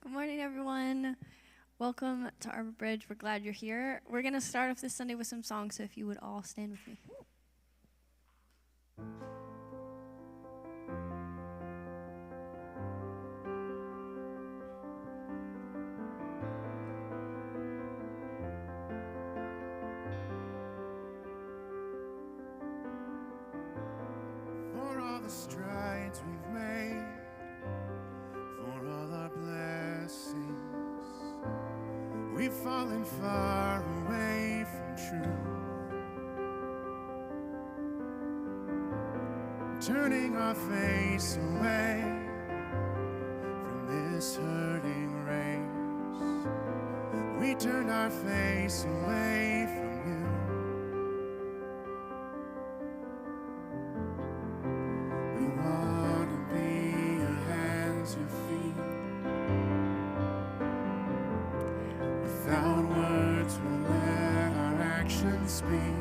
Good morning, everyone. Welcome to Arbor Bridge. We're glad you're here. We're going to start off this Sunday with some songs, so if you would all stand with me. For all the strides we've made, for all our blessings, we've fallen far away from truth, turning our face away from this hurting race. We turn our face away from you. We want to be your hands, your feet. Without words, we'll let our actions speak.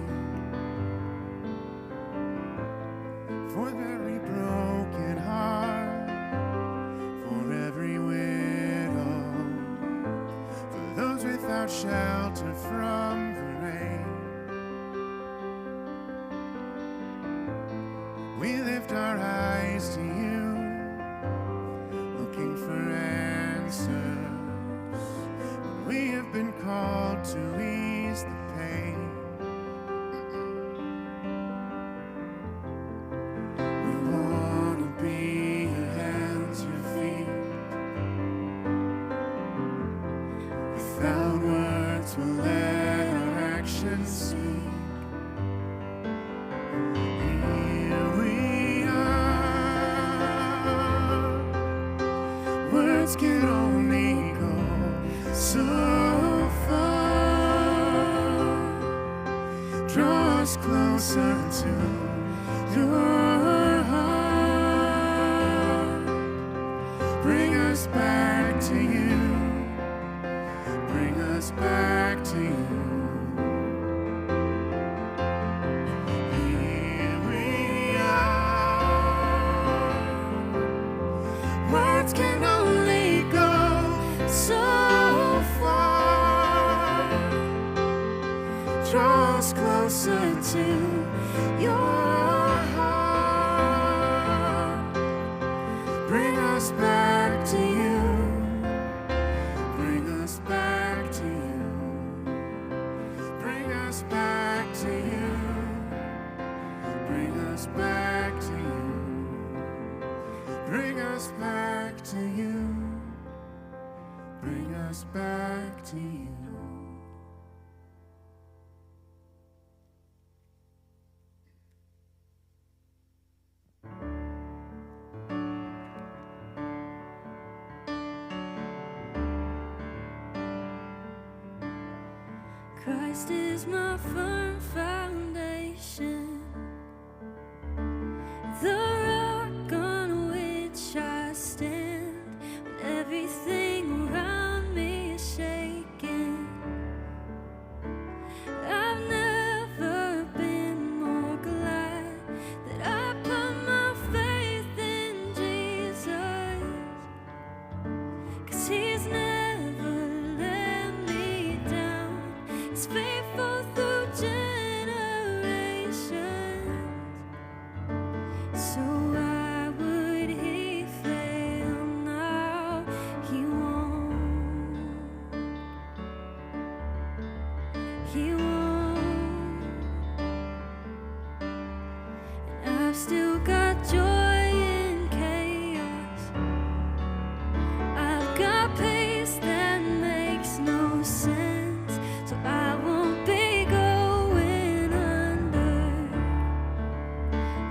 For every broken heart, for every widow, for those without shelter from the rain, we lift our eyes to you, looking for answers. We have been called to ease the pain. We want to be your hands, your feet. Without words, we'll let our actions speak. Here we are. Words can only go so far. Draw us closer to your heart. Bring us back to you. Bring us back to you. Here we are. Words can only go so far. Draw us closer to your heart. Bring us back to you. Bring us back to you. Bring us back to you. Bring us back to you. Bring us back to you. Bring us back to you. Christ is my firm foundation, the rock on which I stand when everything around me is shaking. I've never been more glad that I put my faith in Jesus, 'cause He's never let me down. He's faithful through generations. So why would He fail now? He won't. He won't. And I've still got joy in chaos. I've got peace that makes no sense. So I won't be going under.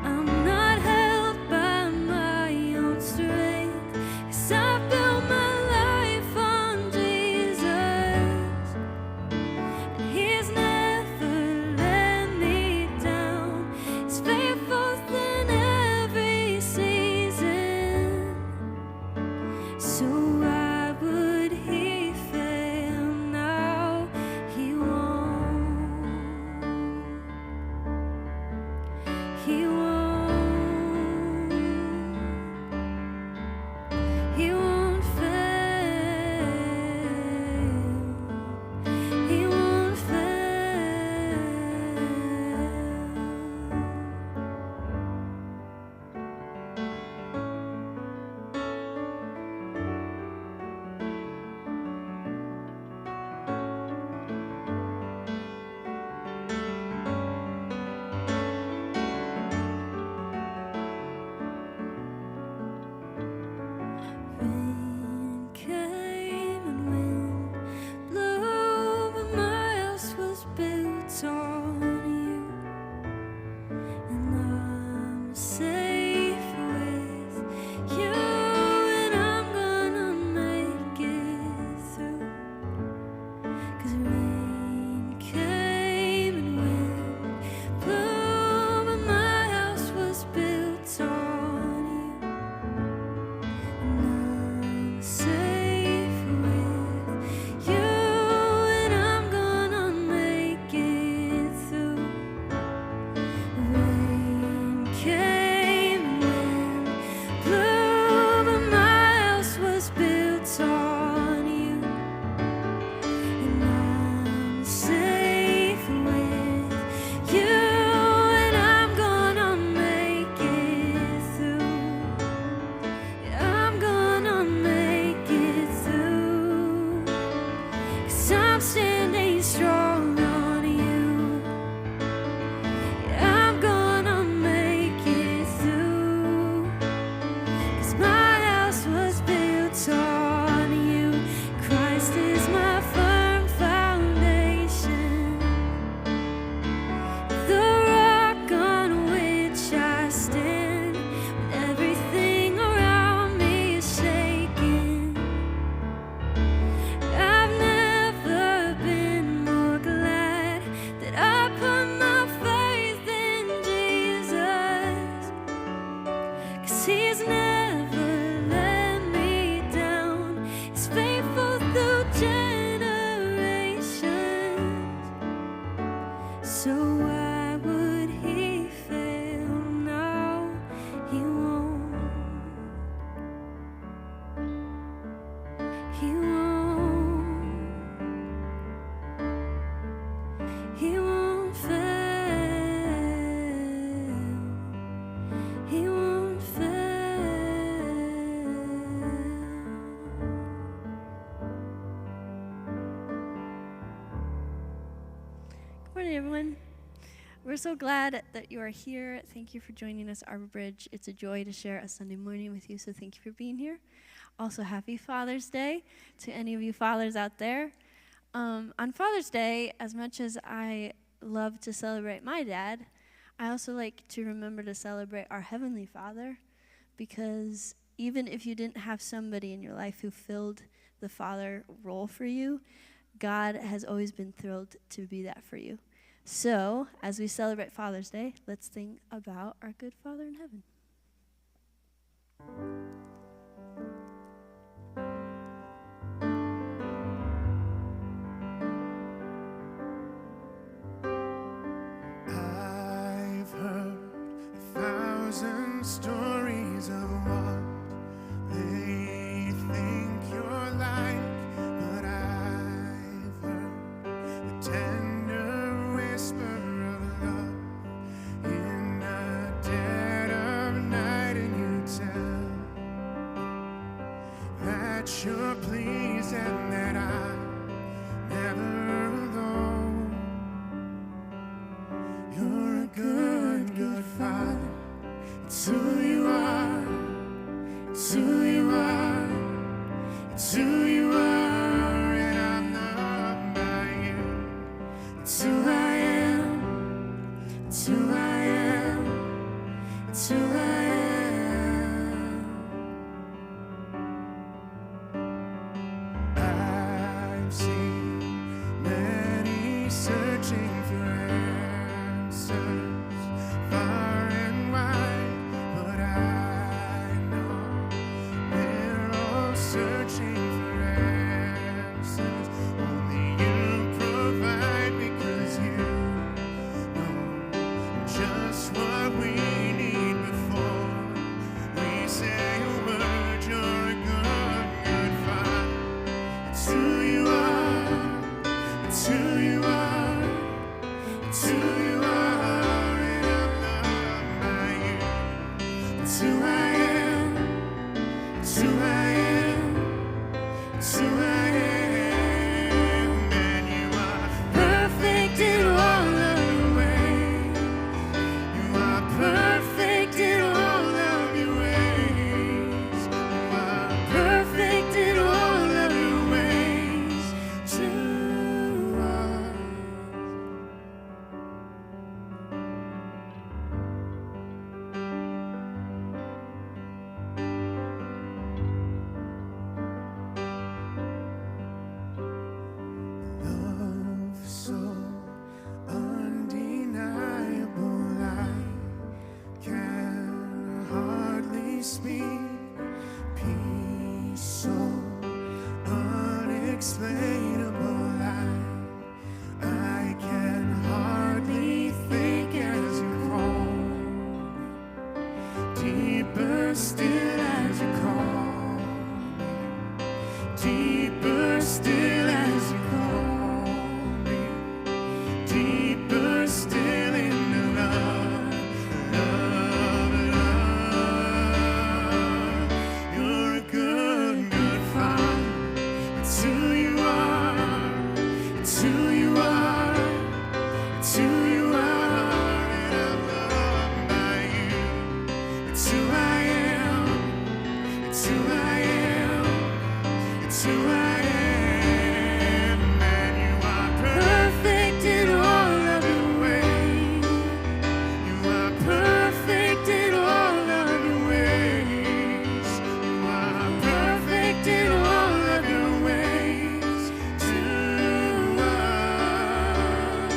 I'm not held by my own strength, 'cause I built my life on Jesus. And He's never let me down. He's faithful in every season. So why would He fail now? He won't. He won't. He won't fail. everyone. We're so glad that you are here. Thank you for joining us, Arbor Bridge. It's a joy to share a Sunday morning with you, so thank you for being here. Also, happy Father's Day to any of you fathers out there. On Father's Day, as much as I love to celebrate my dad, I also like to remember to celebrate our Heavenly Father, because even if you didn't have somebody in your life who filled the father role for you, God has always been thrilled to be that for you. So, as we celebrate Father's Day, let's think about our good Father in heaven. I've heard 1,000 stories of what they think you're like, but I've heard the tender whisper of love in the dead of night, and you tell that you're pleased and that I'm never alone. You're a good, good Father. It's who you are. It's who you are. It's who you are, and I'm loved by you. It's who I am. It's who I am. It's who I am. I've seen many searching for answers far and wide, but I know they're all searching for answers. Only you provide, because you know just what we need before we say a word. You're a good, good Father. It's who you are. It's who you are. It's who you are, and I'm loved by you. It's who I am. It's who I am. It's who I am, and you are perfect in all of your ways. You are perfect in all of your ways. You are perfect in all of your ways to us. Love so undeniable, I can hardly speak. Peace so unexplainable, I can hardly think as you call me. Deeper still as you call me. Deeper still as you call me. Deeper still into love, love, love. You're a good, good Father. It's who you are. It's who you are. It's who you are, and I'm loved by you. It's who I am. It's who I am. It's who I am, and you are perfect in all of your ways. You are perfect in all of your ways. You are perfect in all of your ways to us.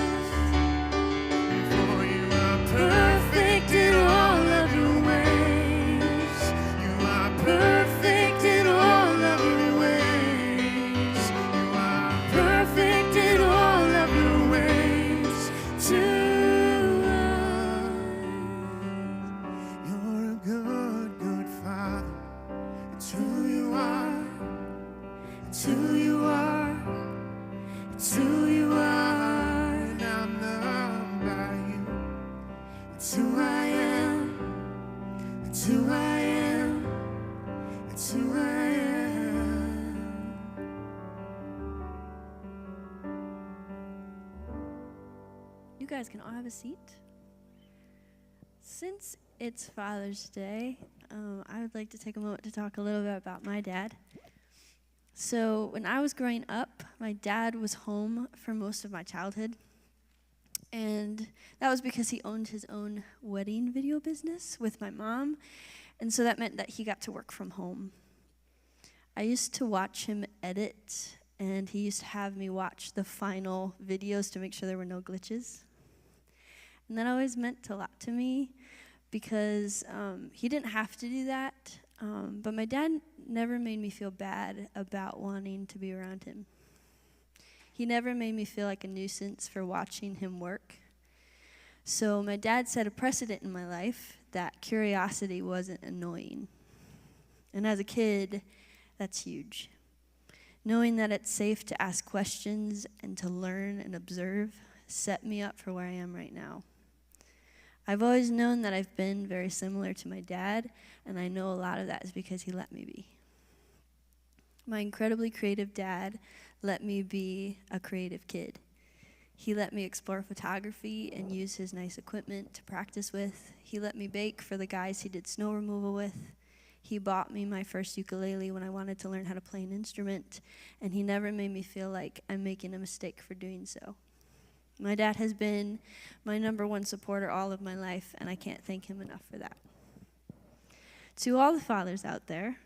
For you are perfect in all of your ways. You are perfect in all of your ways. You are perfect in all of your ways to us. You're a good, good Father. It's who you are. It's who you are. It's who you are, and I'm loved by you. It's who I am. It's who I am. It's who I am. guys can all have a seat. Since it's Father's Day, I would like to take a moment to talk a little bit about my dad. So when I was growing up, my dad was home for most of my childhood. And that was because he owned his own wedding video business with my mom. And so that meant that he got to work from home. I used to watch him edit, and he used to have me watch the final videos to make sure there were no glitches. And that always meant a lot to me because he didn't have to do that, but my dad never made me feel bad about wanting to be around him. He never made me feel like a nuisance for watching him work. So my dad set a precedent in my life that curiosity wasn't annoying. And as a kid, that's huge. Knowing that it's safe to ask questions and to learn and observe set me up for where I am right now. I've always known that I've been very similar to my dad, and I know a lot of that is because he let me be. My incredibly creative dad let me be a creative kid. He let me explore photography and use his nice equipment to practice with. He let me bake for the guys he did snow removal with. He bought me my first ukulele when I wanted to learn how to play an instrument, and he never made me feel like I'm making a mistake for doing so. My dad has been my number one supporter all of my life, and I can't thank him enough for that. To all the fathers out there,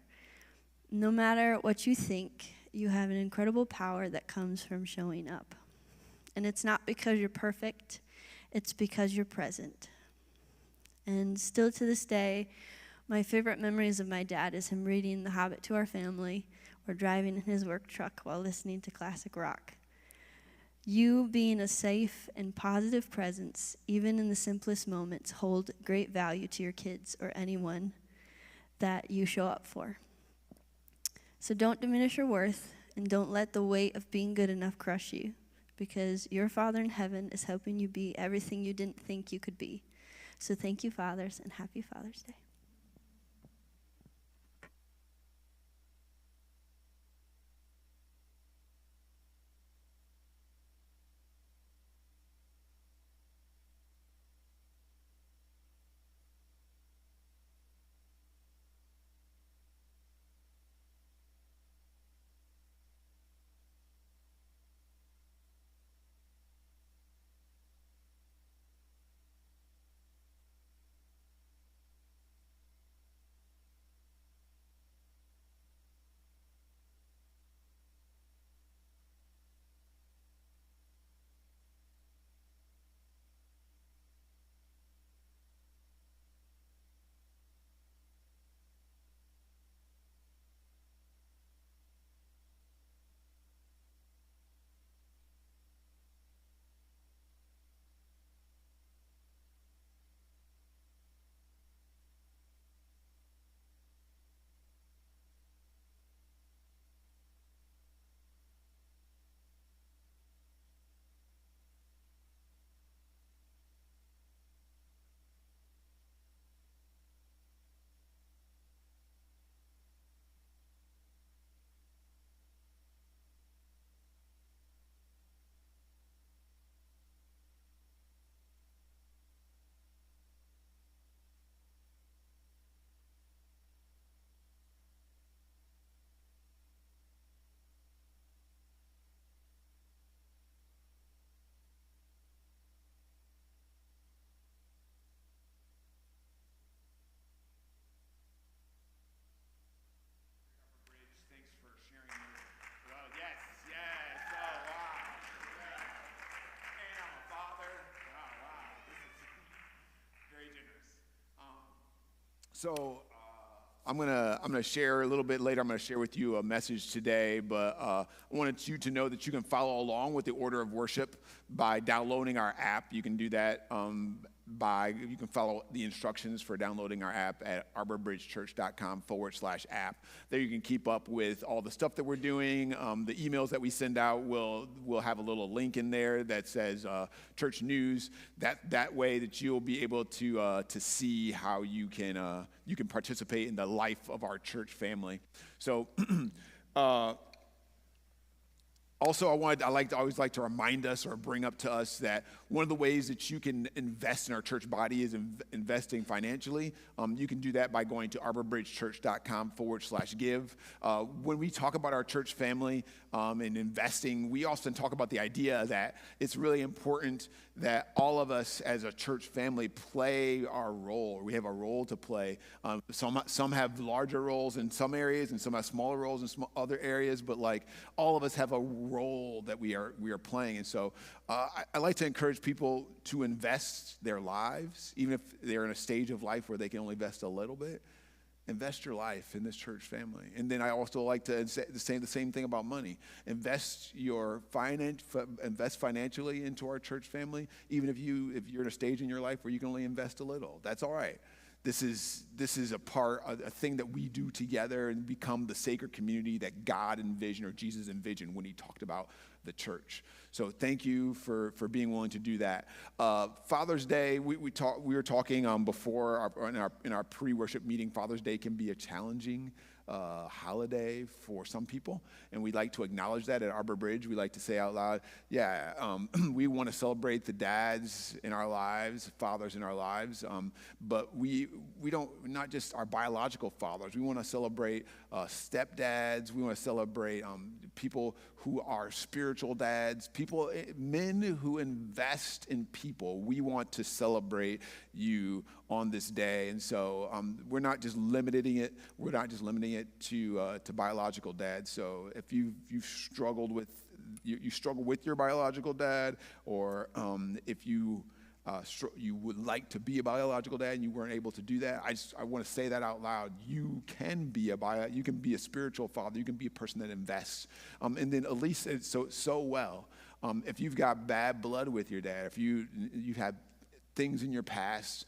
no matter what you think, you have an incredible power that comes from showing up. And it's not because you're perfect, it's because you're present. And still to this day, my favorite memories of my dad is him reading The Hobbit to our family or driving in his work truck while listening to classic rock. You being a safe and positive presence, even in the simplest moments, hold great value to your kids or anyone that you show up for. So don't diminish your worth, and don't let the weight of being good enough crush you, because your Father in heaven is helping you be everything you didn't think you could be. So thank you, fathers, and happy Father's Day. So I'm gonna share a little bit later. I'm gonna share with you a message today, but I wanted you to know that you can follow along with the order of worship by downloading our app. You can do that you can follow the instructions for downloading our app at arborbridgechurch.com/app. There you can keep up with all the stuff that we're doing. The emails that we send out will have a little link in there that says church news. That way that you'll be able to see how you can participate in the life of our church family. So Also, always like to remind us or bring up to us that one of the ways that you can invest in our church body is investing financially. You can do that by going to arborbridgechurch.com/give. When we talk about our church family and investing, we often talk about the idea that it's really important that all of us as a church family play our role. We have a role to play. Some have larger roles in some areas, and some have smaller roles in some other areas. But like all of us have a role that we are playing. And so I like to encourage people to invest their lives, even if they're in a stage of life where they can only invest a little bit. Invest your life in this church family. And then I also like to say the same thing about money. Invest financially into our church family, even if you're in a stage in your life where you can only invest a little. That's all right. This is a thing that we do together and become the sacred community that God envisioned or Jesus envisioned when he talked about the church. So thank you for being willing to do that. Father's Day, we were talking before in our pre-worship meeting. Father's Day can be a challenging holiday for some people, and we like to acknowledge that at Arbor Bridge. We like to say out loud, we want to celebrate the dads in our lives, fathers in our lives, but we don't, not just our biological fathers. We want to celebrate stepdads. We want to celebrate people who are spiritual dads, men who invest in people. We want to celebrate you on this day, and so we're not just limiting it to biological dads. So if you've struggled with you struggle with your biological dad, or if you would like to be a biological dad and you weren't able to do that, I want to say that out loud. You can be a spiritual father. You can be a person that invests. And then Elise said so well. If you've got bad blood with your dad, if you've had things in your past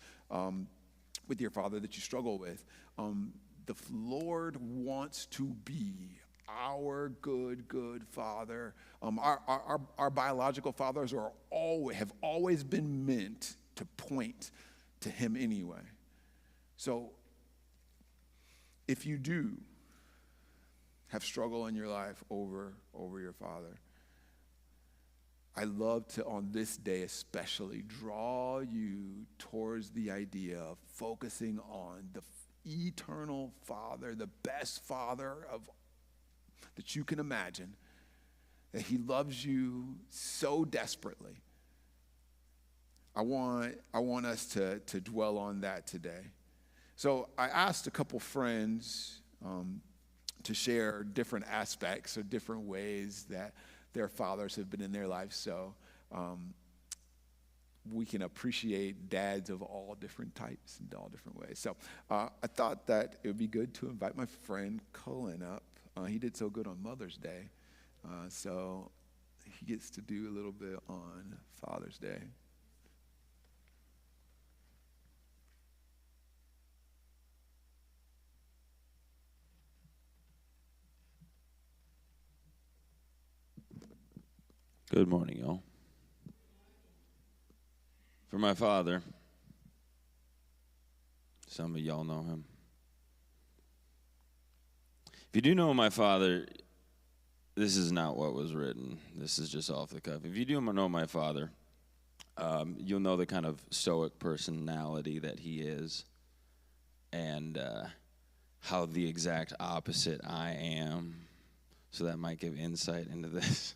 with your father that you struggle with, the Lord wants to be our good father. Our biological fathers have always been meant to point to him anyway. So if you do have struggle in your life over your father, I love to, on this day especially, draw you towards the idea of focusing on the eternal Father, the best Father that you can imagine, that he loves you so desperately. I want us to dwell on that today. So I asked a couple friends to share different aspects or different ways that their fathers have been in their life, so we can appreciate dads of all different types and all different ways. So I thought that it would be good to invite my friend Cullen up. He did so good on Mother's Day, so he gets to do a little bit on Father's Day. Good morning, y'all. For my father, some of y'all know him. If you do know my father, this is not what was written. This is just off the cuff. If you do know my father, you'll know the kind of stoic personality that he is, and how the exact opposite I am. So that might give insight into this.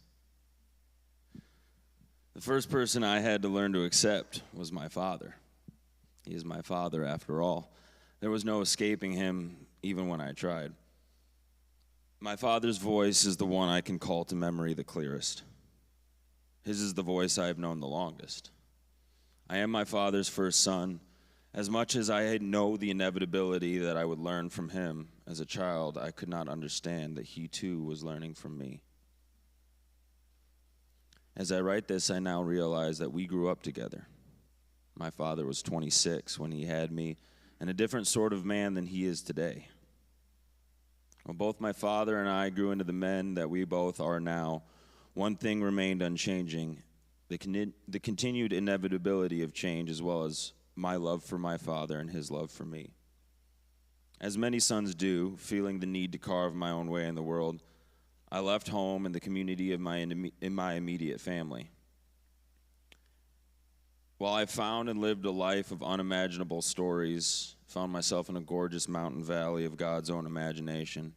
The first person I had to learn to accept was my father. He is my father, after all. There was no escaping him, even when I tried. My father's voice is the one I can call to memory the clearest. His is the voice I have known the longest. I am my father's first son. As much as I know the inevitability that I would learn from him as a child, I could not understand that he too was learning from me. As I write this, I now realize that we grew up together. My father was 26 when he had me, and a different sort of man than he is today. While both my father and I grew into the men that we both are now, one thing remained unchanging: the continued inevitability of change, as well as my love for my father and his love for me. As many sons do, feeling the need to carve my own way in the world, I left home and the community of in my immediate family. While I found and lived a life of unimaginable stories, found myself in a gorgeous mountain valley of God's own imagination,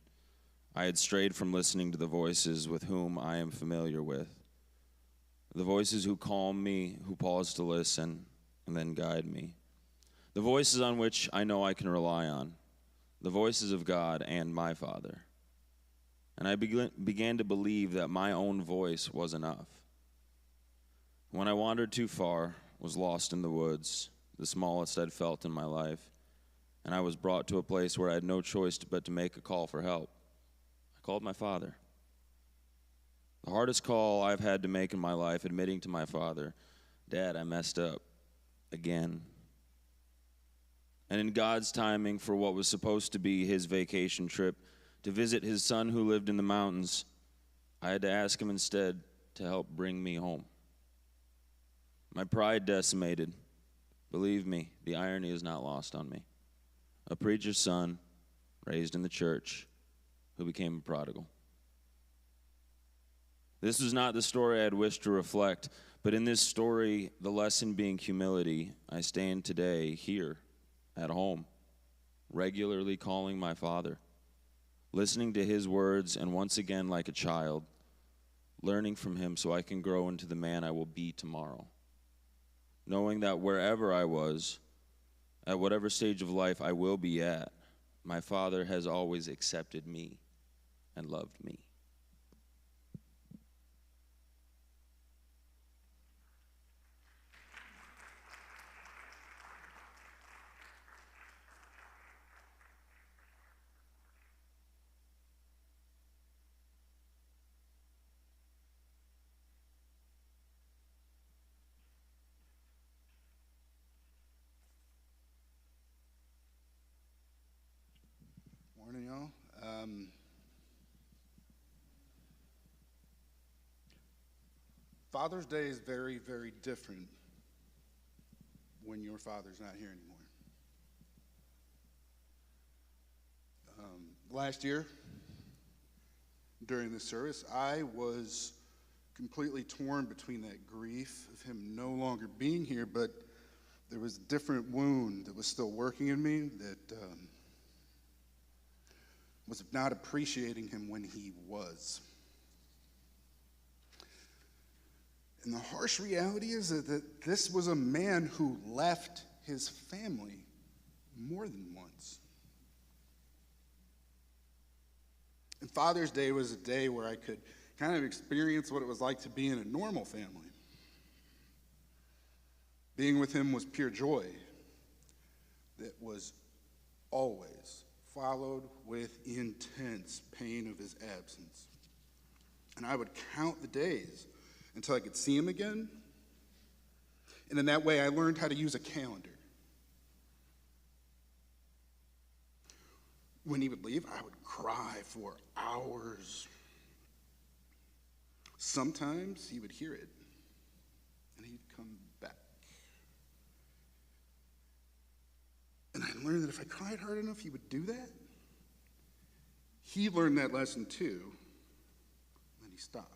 I had strayed from listening to the voices with whom I am familiar with. The voices who calm me, who pause to listen, and then guide me. The voices on which I know I can rely on. The voices of God and my Father. And I began to believe that my own voice was enough. When I wandered too far, was lost in the woods, the smallest I'd felt in my life, and I was brought to a place where I had no choice but to make a call for help. I called my Father. The hardest call I've had to make in my life, admitting to my Father, Dad, I messed up again. And in God's timing for what was supposed to be his vacation trip to visit his son who lived in the mountains, I had to ask him instead to help bring me home. My pride decimated. Believe me, the irony is not lost on me. A preacher's son, raised in the church, who became a prodigal. This was not the story I had wished to reflect, but in this story, the lesson being humility, I stand today here at home, regularly calling my Father, listening to his words, and once again, like a child, learning from him so I can grow into the man I will be tomorrow. Knowing that wherever I was, at whatever stage of life I will be at, my Father has always accepted me and loved me. Morning, y'all. Father's Day is very, very different when your father's not here anymore. Last year, during this service, I was completely torn between that grief of him no longer being here, but there was a different wound that was still working in me that was not appreciating him when he was. And the harsh reality is that this was a man who left his family more than once. And Father's Day was a day where I could kind of experience what it was like to be in a normal family. Being with him was pure joy that was always followed with intense pain of his absence. And I would count the days until I could see him again. And in that way, I learned how to use a calendar. When he would leave, I would cry for hours. Sometimes he would hear it, and he'd come back. And I learned that if I cried hard enough, he would do that. He learned that lesson too, and he stopped.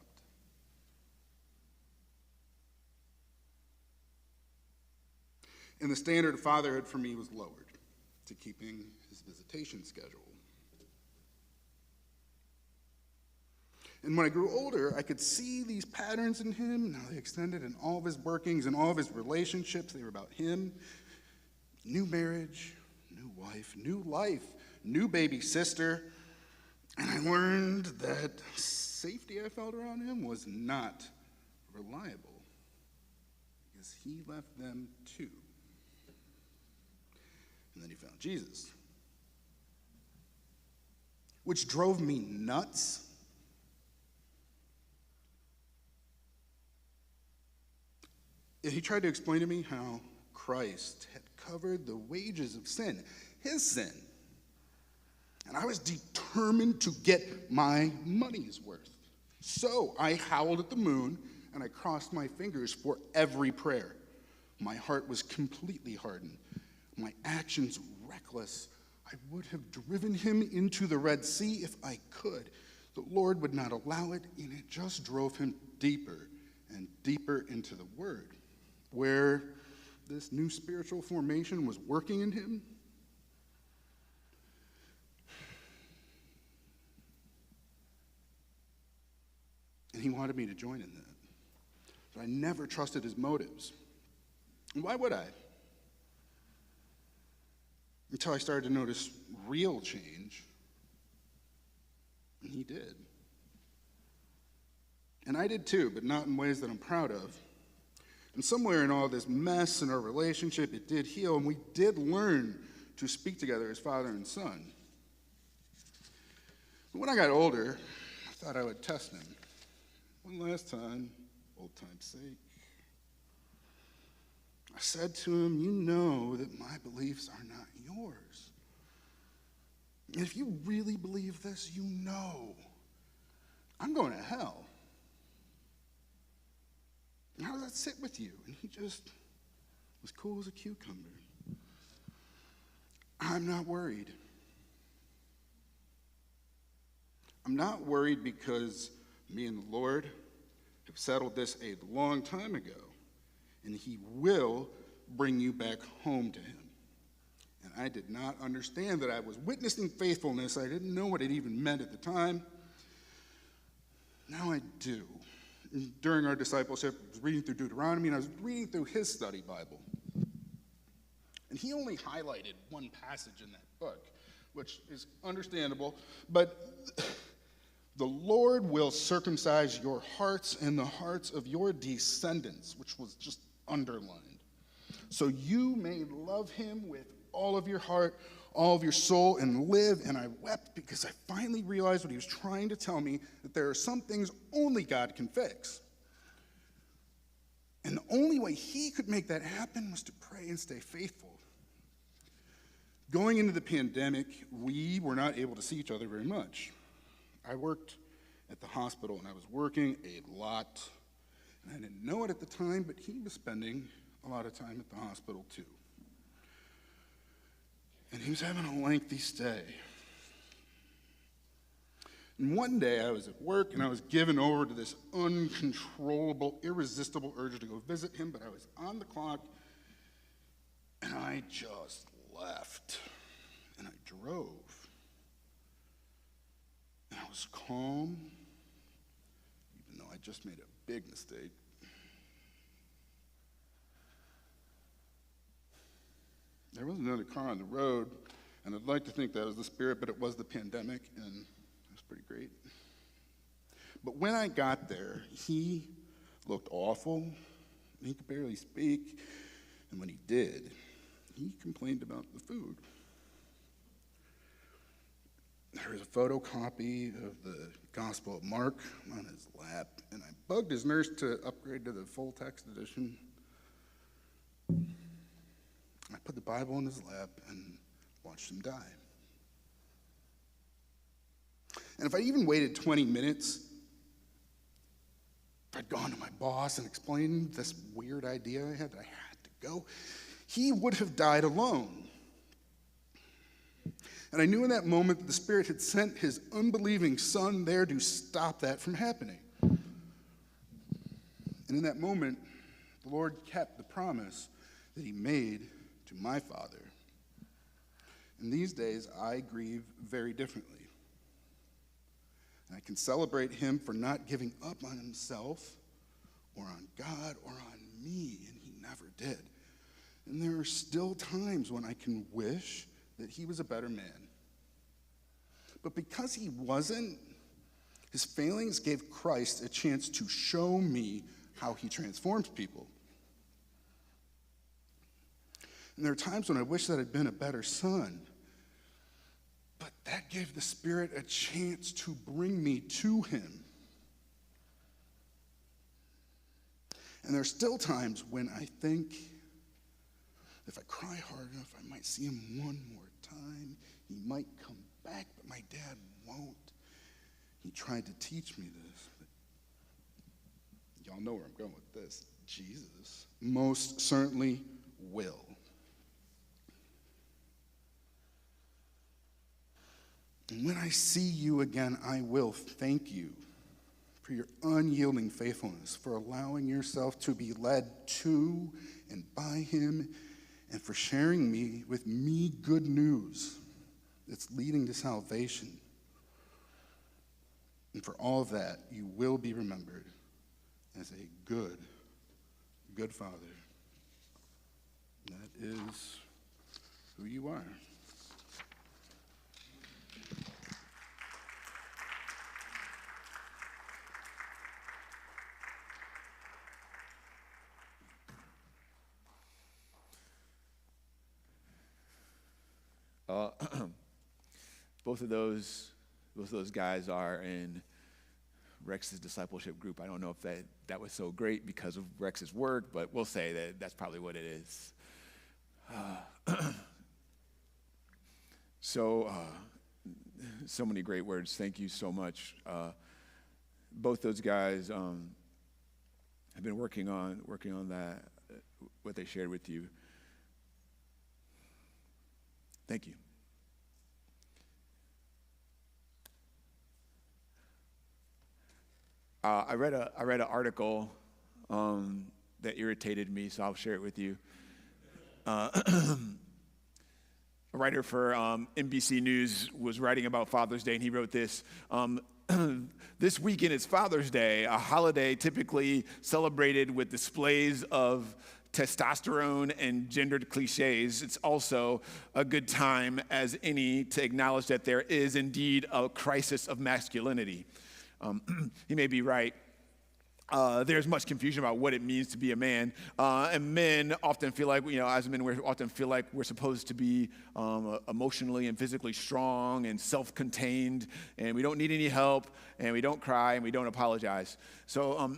And the standard of fatherhood for me was lowered to keeping his visitation schedule. And when I grew older, I could see these patterns in him, and how they extended in all of his workings and all of his relationships. They were about him. New marriage, new wife, new life, new baby sister. And I learned that safety I felt around him was not reliable, because he left them too. And then he found Jesus, which drove me nuts. And he tried to explain to me how Christ had covered the wages of sin, his sin. And I was determined to get my money's worth. So I howled at the moon, and I crossed my fingers for every prayer. My heart was completely hardened. My actions reckless. I would have driven him into the Red Sea if I could. the Lord would not allow it, and it just drove him deeper and deeper into the Word, where this new spiritual formation was working in him. And he wanted me to join in that. But I never trusted his motives. And why would I? Until I started to notice real change. And he did. And I did too, but not in ways that I'm proud of. And somewhere in all this mess in our relationship, it did heal, and we did learn to speak together as father and son. But when I got older, I thought I would test him. One last time, old time's sake. I said to him, you know that my beliefs are not yours. And if you really believe this, you know I'm going to hell. How does that sit with you? And he just was cool as a cucumber. I'm not worried. I'm not worried because me and the Lord have settled this a long time ago, and he will bring you back home to him. And I did not understand that I was witnessing faithfulness. I didn't know what it even meant at the time. Now I do. During our discipleship, I was reading through Deuteronomy, and I was reading through his study Bible. And he only highlighted one passage in that book, which is understandable, but the Lord will circumcise your hearts and the hearts of your descendants, which was just underlined, so you may love him with all of your heart, all of your soul, and live. And I wept because I finally realized what he was trying to tell me, that there are some things only God can fix. And the only way he could make that happen was to pray and stay faithful. Going into the pandemic, we were not able to see each other very much. I worked at the hospital, and I was working a lot. And I didn't know it at the time, but he was spending a lot of time at the hospital too. And he was having a lengthy stay. And one day I was at work, and I was given over to this uncontrollable, irresistible urge to go visit him, but I was on the clock, and I just left. And I drove. And I was calm, even though I just made a big mistake. There was another car on the road, and I'd like to think that was the Spirit, but it was the pandemic, and it was pretty great. But when I got there, he looked awful. He could barely speak, and when he did, he complained about the food. There was a photocopy of the Gospel of Mark on his lap, and I bugged his nurse to upgrade to the full text edition. I put the Bible in his lap and watched him die. And if I even waited 20 minutes, if I'd gone to my boss and explained this weird idea I had that I had to go, he would have died alone. And I knew in that moment that the Spirit had sent his unbelieving son there to stop that from happening. And in that moment, the Lord kept the promise that he made to my father. And these days, I grieve very differently. And I can celebrate him for not giving up on himself or on God or on me, and he never did. And there are still times when I can wish that he was a better man. But because he wasn't, his failings gave Christ a chance to show me how he transforms people. And there are times when I wish that I'd been a better son. But that gave the Spirit a chance to bring me to him. And there are still times when I think, if I cry hard enough, I might see him one more time. He might come back, but my dad won't. He tried to teach me this, but y'all know where I'm going with this. Jesus most certainly will. And when I see you again, I will thank you for your unyielding faithfulness, for allowing yourself to be led to and by him, and for sharing with me good news that's leading to salvation. And for all of that, you will be remembered as a good Father. That is who you are. Both of those guys are in Rex's discipleship group. I don't know if that was so great because of Rex's work, but we'll say that that's probably what it is. So many great words. Thank you so much. Both those guys have been working on that, what they shared with you. Thank you. I read an article that irritated me, so I'll share it with you. A writer for NBC News was writing about Father's Day, and he wrote this. This weekend is Father's Day, a holiday typically celebrated with displays of testosterone and gendered cliches. It's also a good time as any to acknowledge that there is indeed a crisis of masculinity. He may be right. There's much confusion about what it means to be a man. And men often feel like, as men, we often feel like we're supposed to be emotionally and physically strong and self-contained, and we don't need any help, and we don't cry, and we don't apologize. So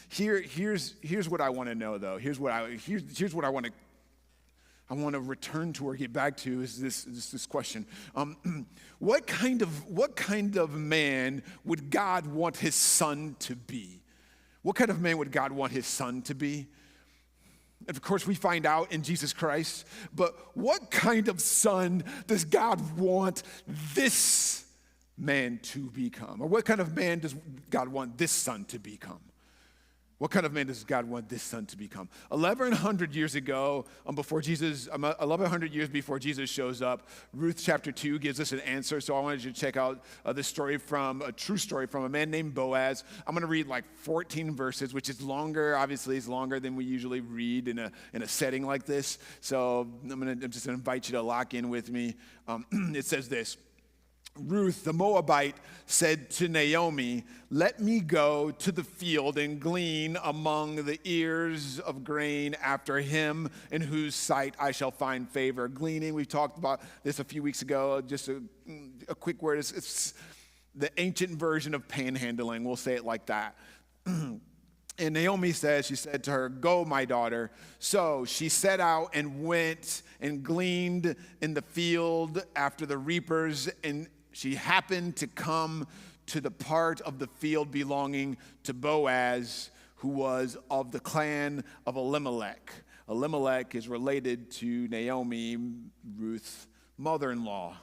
here's what I want to know, though. Here's what I want to return to or get back to is this question. What kind of man would God want his son to be? What kind of man would God want his son to be? And of course, we find out in Jesus Christ, but what kind of son does God want this man to become? Or what kind of man does God want this son to become? What kind of man does God want this son to become? 1,100 years ago, 1,100 years before Jesus shows up, Ruth chapter 2 gives us an answer. So I wanted you to check out this story a true story from a man named Boaz. I'm going to read like 14 verses, which is longer. Obviously, it's longer than we usually read in a setting like this. So I'm just going to invite you to lock in with me. It says this. Ruth, the Moabite, said to Naomi, "Let me go to the field and glean among the ears of grain after him in whose sight I shall find favor." Gleaning, we talked about this a few weeks ago. Just a quick word. It's the ancient version of panhandling. We'll say it like that. And Naomi said to her, "Go, my daughter." So she set out and went and gleaned in the field after the reapers, and she happened to come to the part of the field belonging to Boaz, who was of the clan of Elimelech. Elimelech is related to Naomi, Ruth's mother-in-law.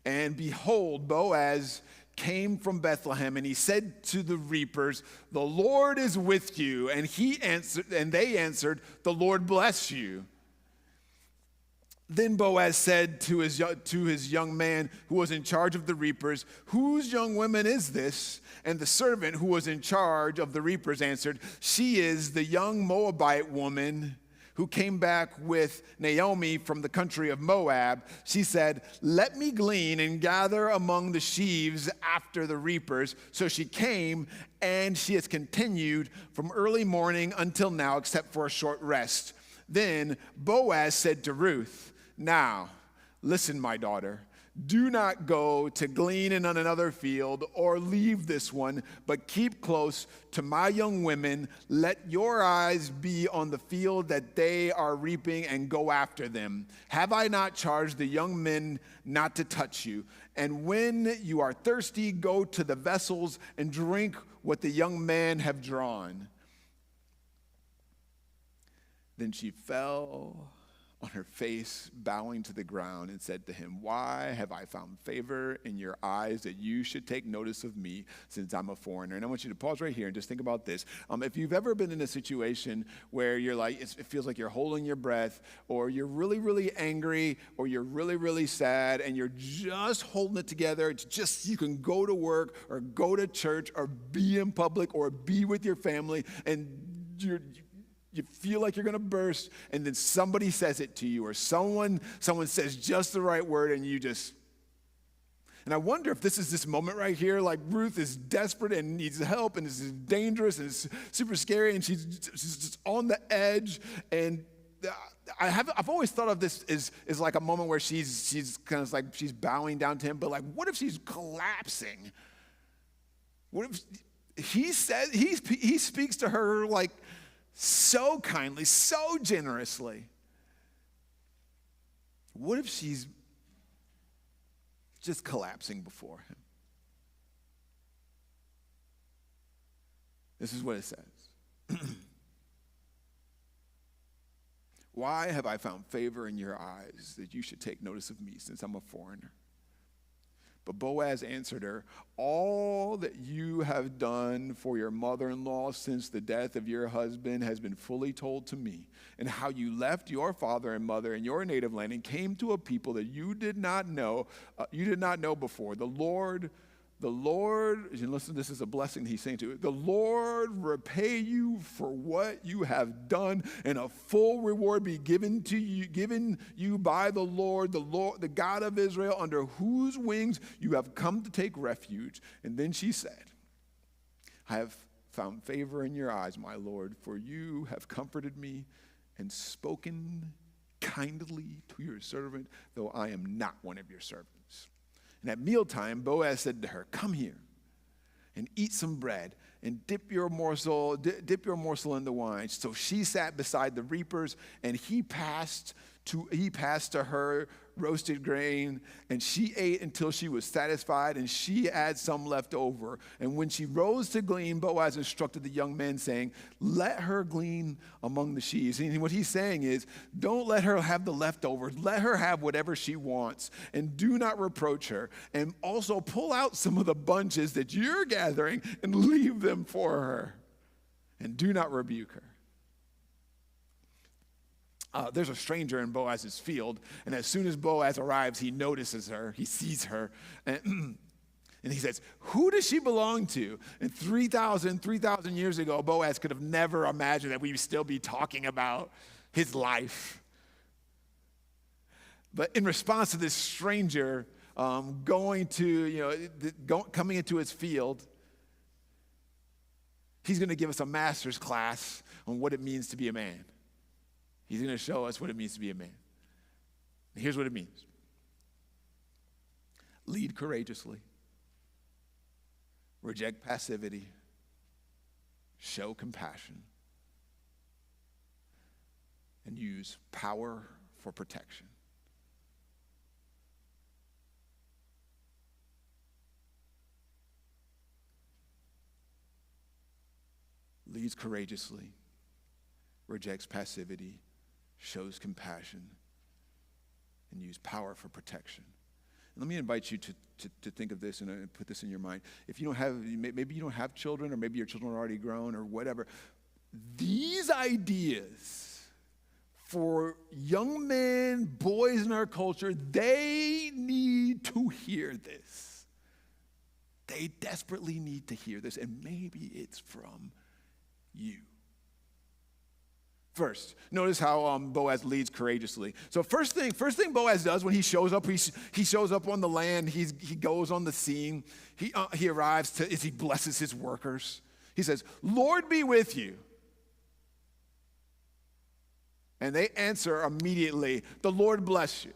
And behold, Boaz came from Bethlehem, and he said to the reapers, "The Lord is with you." And they answered, "The Lord bless you." Then Boaz said to his young man who was in charge of the reapers, "Whose young woman is this?" And the servant who was in charge of the reapers answered, "She is the young Moabite woman who came back with Naomi from the country of Moab." She said, "Let me glean and gather among the sheaves after the reapers." So she came, and she has continued from early morning until now, except for a short rest. Then Boaz said to Ruth, "Now, listen, my daughter. Do not go to glean in another field or leave this one, but keep close to my young women. Let your eyes be on the field that they are reaping and go after them. Have I not charged the young men not to touch you? And when you are thirsty, go to the vessels and drink what the young men have drawn." Then she fell on her face, bowing to the ground, and said to him, "Why have I found favor in your eyes that you should take notice of me since I'm a foreigner?" And I want you to pause right here and just think about this. If you've ever been in a situation where you're like, it feels like you're holding your breath, or you're really, really angry, or you're really, really sad, and you're just holding it together. It's just you can go to work or go to church or be in public or be with your family, and you feel like you're going to burst, and then somebody says it to you, or someone says just the right word, and and I wonder if this is this moment right here, like Ruth is desperate and needs help, and this is dangerous, and it's super scary, and she's just on the edge, and I've always thought of this as like a moment where she's kind of like she's bowing down to him, but like what if she's collapsing? What if he speaks to her like so kindly, so generously? What if she's just collapsing before him? This is what it says. "Why have I found favor in your eyes that you should take notice of me since I'm a foreigner?" But Boaz answered her, "All that you have done for your mother-in-law since the death of your husband has been fully told to me, and how you left your father and mother in your native land and came to a people that you did not know before. The Lord, and listen, this is a blessing he's saying to it. The Lord repay you for what you have done, and a full reward be given you by the Lord, the God of Israel, under whose wings you have come to take refuge." And then she said, "I have found favor in your eyes, my Lord, for you have comforted me and spoken kindly to your servant, though I am not one of your servants." And at mealtime, Boaz said to her, "Come here and eat some bread and dip your morsel in the wine." So she sat beside the reapers, and he passed to her roasted grain, and she ate until she was satisfied, and she had some left over. And when she rose to glean, Boaz instructed the young men, saying, "Let her glean among the sheaves." And what he's saying is, don't let her have the leftovers. Let her have whatever she wants, and do not reproach her. And also pull out some of the bunches that you're gathering and leave them for her, and do not rebuke her. There's a stranger in Boaz's field, and as soon as Boaz arrives, he notices her, he sees her, and he says, "Who does she belong to?" And 3,000 years ago, Boaz could have never imagined that we would still be talking about his life. But in response to this stranger coming into his field, he's going to give us a master's class on what it means to be a man. He's going to show us what it means to be a man. And here's what it means. Lead courageously. Reject passivity. Show compassion. And use power for protection. Leads courageously. Rejects passivity. Shows compassion, and use power for protection. And let me invite you to think of this and put this in your mind. If you don't have, maybe you don't have children, or maybe your children are already grown, or whatever. These ideas for young men, boys in our culture, they need to hear this. They desperately need to hear this, and maybe it's from you. First, notice how Boaz leads courageously. So first thing Boaz does when he shows up, he shows up on the land. He goes on the scene. He arrives as he blesses his workers. He says, "Lord be with you." And they answer immediately, "The Lord bless you."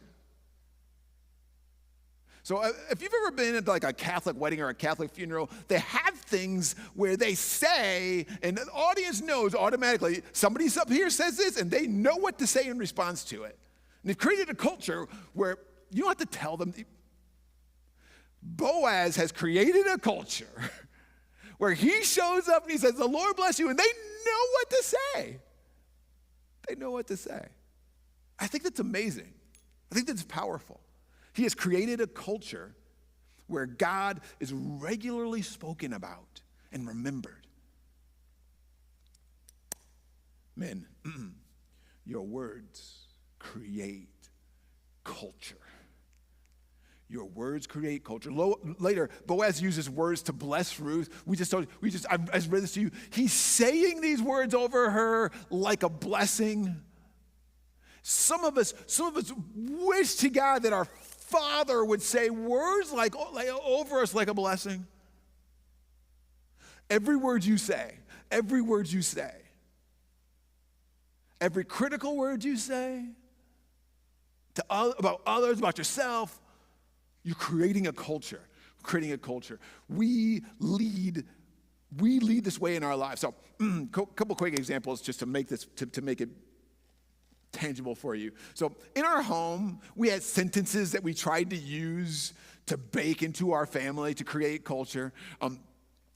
So if you've ever been at like a Catholic wedding or a Catholic funeral, they have things where they say, and the audience knows automatically, somebody up here says this, and they know what to say in response to it. And they've created a culture where you don't have to tell them. Boaz has created a culture where he shows up and he says, "The Lord bless you," and they know what to say. They know what to say. I think that's amazing. I think that's powerful. He has created a culture where God is regularly spoken about and remembered. Men, your words create culture. Your words create culture. Later, Boaz uses words to bless Ruth. I just read this to you. He's saying these words over her like a blessing. Some of us wish to God that our Father would say words like over us like a blessing. Every word you say, every critical word you say about others, about yourself, you're creating a culture. We lead this way in our lives. So, couple quick examples just to make this to make it tangible for you. So, in our home, we had sentences that we tried to use to bake into our family to create culture.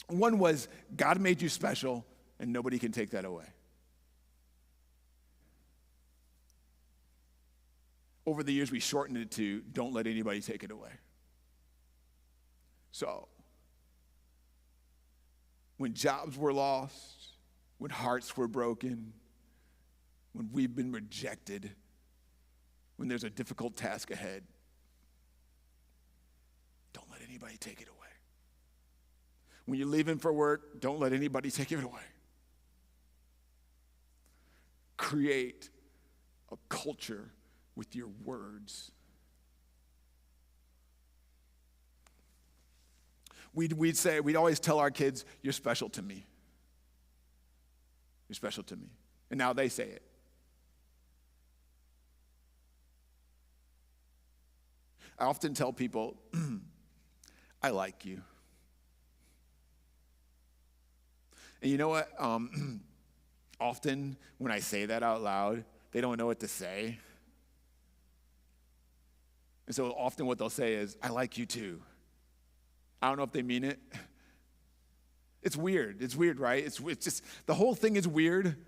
One was, "God made you special, and nobody can take that away." Over the years, we shortened it to, "Don't let anybody take it away." So, when jobs were lost, when hearts were broken, when we've been rejected, when there's a difficult task ahead, don't let anybody take it away. When you're leaving for work, don't let anybody take it away. Create a culture with your words. We'd always tell our kids, "You're special to me. You're special to me." And now they say it. I often tell people, "I like you." And you know what? Often when I say that out loud, they don't know what to say. And so often what they'll say is, "I like you too." I don't know if they mean it. It's weird. It's weird, right? It's just, the whole thing is weird.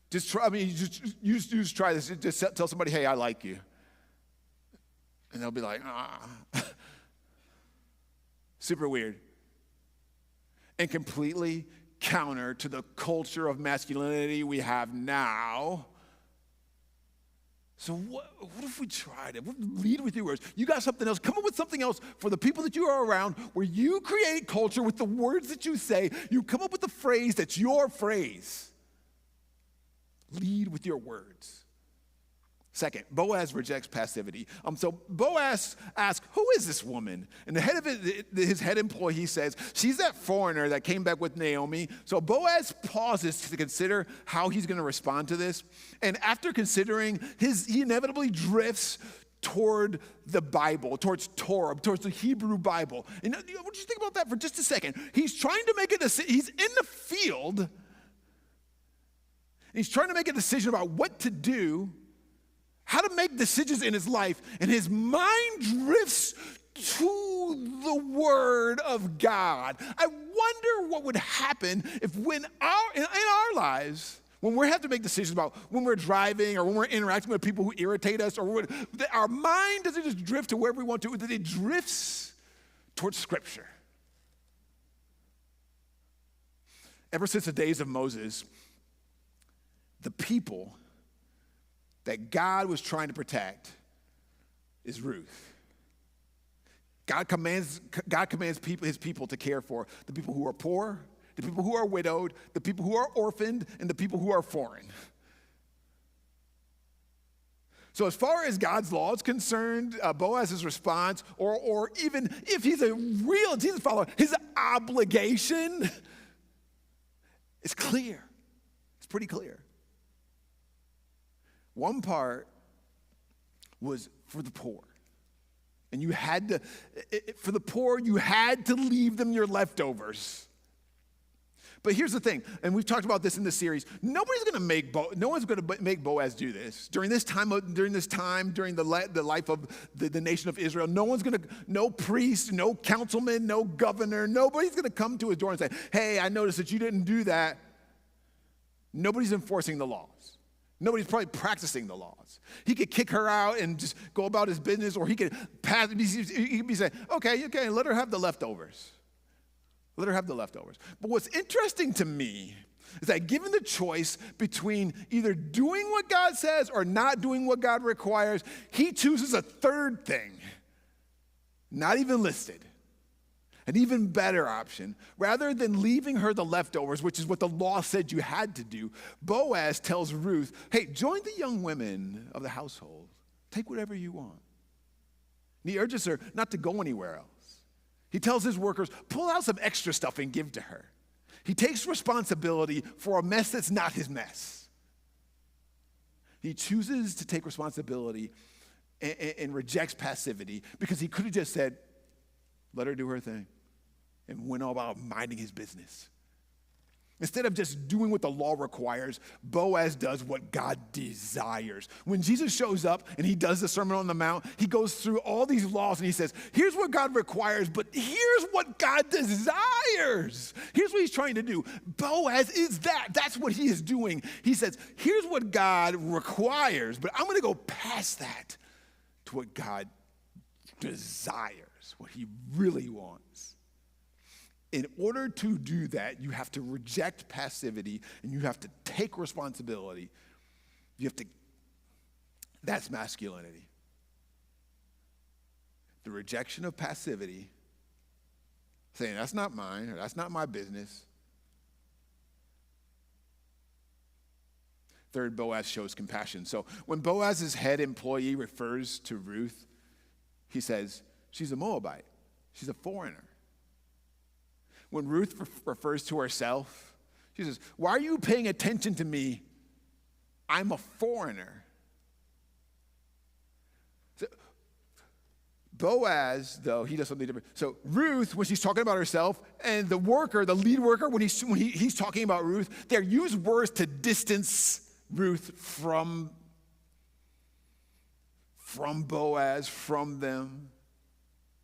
Just try this. Just tell somebody, "Hey, I like you." And they'll be like, "Ah." Super weird. And completely counter to the culture of masculinity we have now. So what if we tried it? Lead with your words. You got something else. Come up with something else for the people that you are around where you create culture with the words that you say. You come up with a phrase that's your phrase. Lead with your words. Second, Boaz rejects passivity. So Boaz asks, "Who is this woman?" And the head of his head employee says, "She's that foreigner that came back with Naomi." So Boaz pauses to consider how he's going to respond to this. And after considering, he inevitably drifts toward the Bible, towards Torah, towards the Hebrew Bible. And what do you think about that for just a second? He's trying to make a decision. He's in the field. He's trying to make a decision about what to do, how to make decisions in his life, and his mind drifts to the Word of God. I wonder what would happen if in our lives, when we have to make decisions about when we're driving or when we're interacting with people who irritate us, or our mind doesn't just drift to wherever we want to, that it drifts towards Scripture. Ever since the days of Moses, the people that God was trying to protect is Ruth. God commands his people to care for the people who are poor, the people who are widowed, the people who are orphaned, and the people who are foreign. So as far as God's law is concerned, Boaz's response, or even if he's a real Jesus follower, his obligation is clear. It's pretty clear. One part was for the poor. And you had to, for the poor, you had to leave them your leftovers. But here's the thing, and we've talked about this in this series. No one's going to make Boaz do this during the life of the nation of Israel. No priest, no councilman, no governor. Nobody's going to come to his door and say, "Hey, I noticed that you didn't do that." Nobody's enforcing the laws. Nobody's probably practicing the laws. He could kick her out and just go about his business, or he could he could be saying, okay, let her have the leftovers. Let her have the leftovers. But what's interesting to me is that given the choice between either doing what God says or not doing what God requires, he chooses a third thing, not even listed. An even better option. Rather than leaving her the leftovers, which is what the law said you had to do, Boaz tells Ruth, hey, join the young women of the household. Take whatever you want. And he urges her not to go anywhere else. He tells his workers, pull out some extra stuff and give to her. He takes responsibility for a mess that's not his mess. He chooses to take responsibility and rejects passivity because he could have just said, let her do her thing, and went all about minding his business. Instead of just doing what the law requires, Boaz does what God desires. When Jesus shows up and he does the Sermon on the Mount, he goes through all these laws and he says, here's what God requires, but here's what God desires. Here's what he's trying to do. Boaz is that. That's what he is doing. He says, here's what God requires, but I'm going to go past that to what God desires, what he really wants. In order to do that, you have to reject passivity and you have to take responsibility. That's masculinity. The rejection of passivity, saying that's not mine, or that's not my business. Third, Boaz shows compassion. So when Boaz's head employee refers to Ruth, he says, she's a Moabite. She's a foreigner. When Ruth refers to herself, she says, why are you paying attention to me? I'm a foreigner. So Boaz, though, he does something different. So Ruth, when she's talking about herself, and the worker, the lead worker, when he's talking about Ruth, they use words to distance Ruth from Boaz, from them.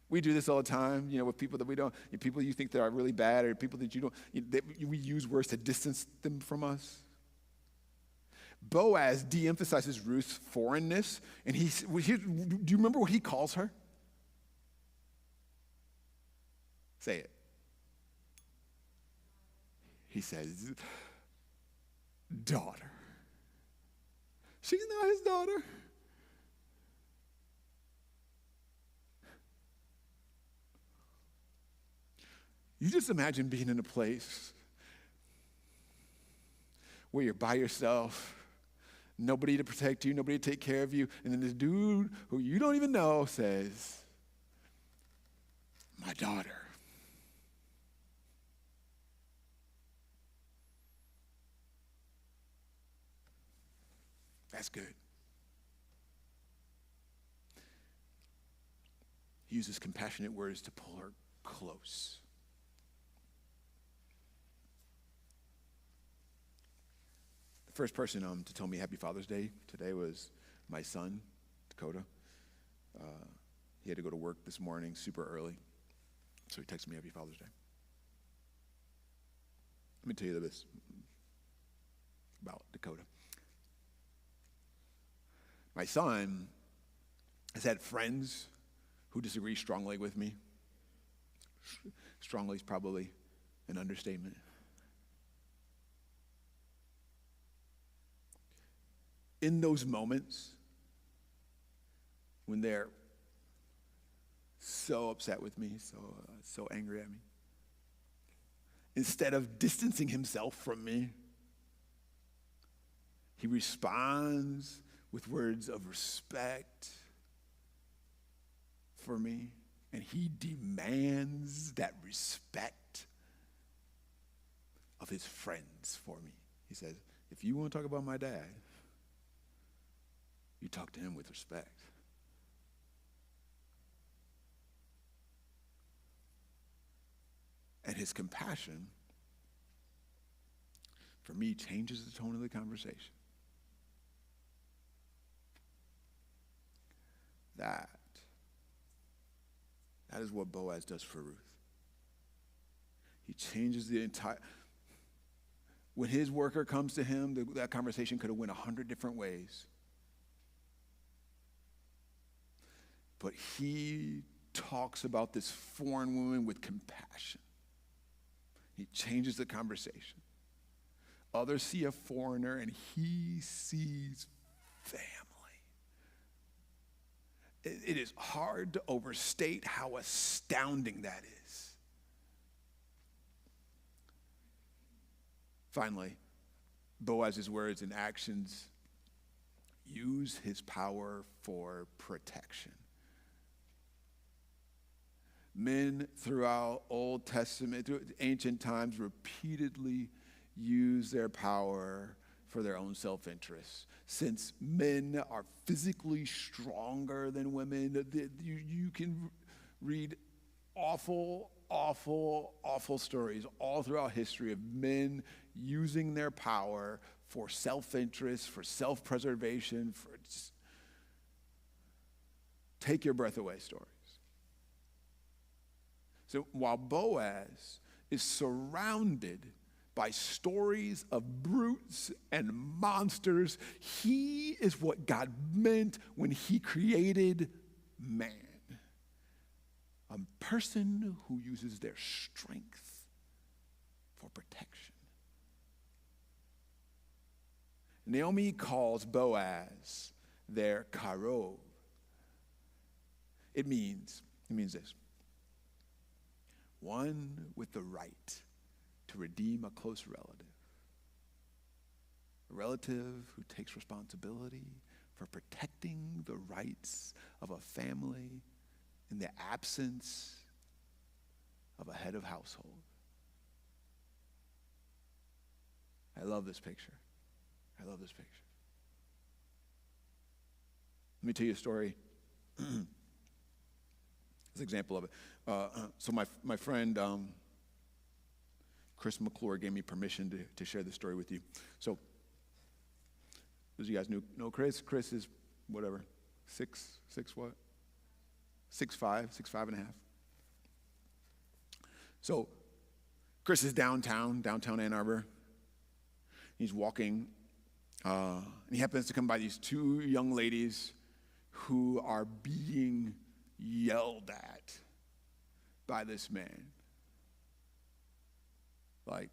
We do this all the time, with people that we don't, people you think that are really bad, or people that you don't, we use words to distance them from us. Boaz de-emphasizes Ruth's foreignness, and do you remember what he calls her? Say it. He says, daughter. She's not his daughter. You just imagine being in a place where you're by yourself, nobody to protect you, nobody to take care of you, and then this dude who you don't even know says, my daughter. That's good. He uses compassionate words to pull her close. First person to tell me Happy Father's Day today was my son, Dakota. He had to go to work this morning super early, so he texted me Happy Father's Day. Let me tell you this about Dakota. My son has had friends who disagree strongly with me. Strongly is probably an understatement. In those moments when they're so upset with me, so angry at me, instead of distancing himself from me, he responds with words of respect for me, and he demands that respect of his friends for me. He says, if you want to talk about my dad, you talk to him with respect. And his compassion, for me, changes the tone of the conversation. That is what Boaz does for Ruth. He changes the entire... When his worker comes to him, that conversation could have went 100 different ways. But he talks about this foreign woman with compassion. He changes the conversation. Others see a foreigner, and he sees family. It is hard to overstate how astounding that is. Finally, Boaz's words and actions use his power for protection. Men throughout Old Testament, through ancient times, repeatedly use their power for their own self-interest. Since men are physically stronger than women, you can read awful stories all throughout history of men using their power for self-interest, for self-preservation, for just take your breath away stories. So while Boaz is surrounded by stories of brutes and monsters, he is what God meant when he created man. A person who uses their strength for protection. Naomi calls Boaz their karov. It means this. One with the right to redeem a close relative. A relative who takes responsibility for protecting the rights of a family in the absence of a head of household. I love this picture. Let me tell you a story. As an example of it. So my friend Chris McClure gave me permission to share this story with you. So, those of you guys know Chris? Chris is whatever, 6'5", 6'5" and a half. So, Chris is downtown Ann Arbor. He's walking, and he happens to come by these two young ladies who are being yelled at by this man. Like,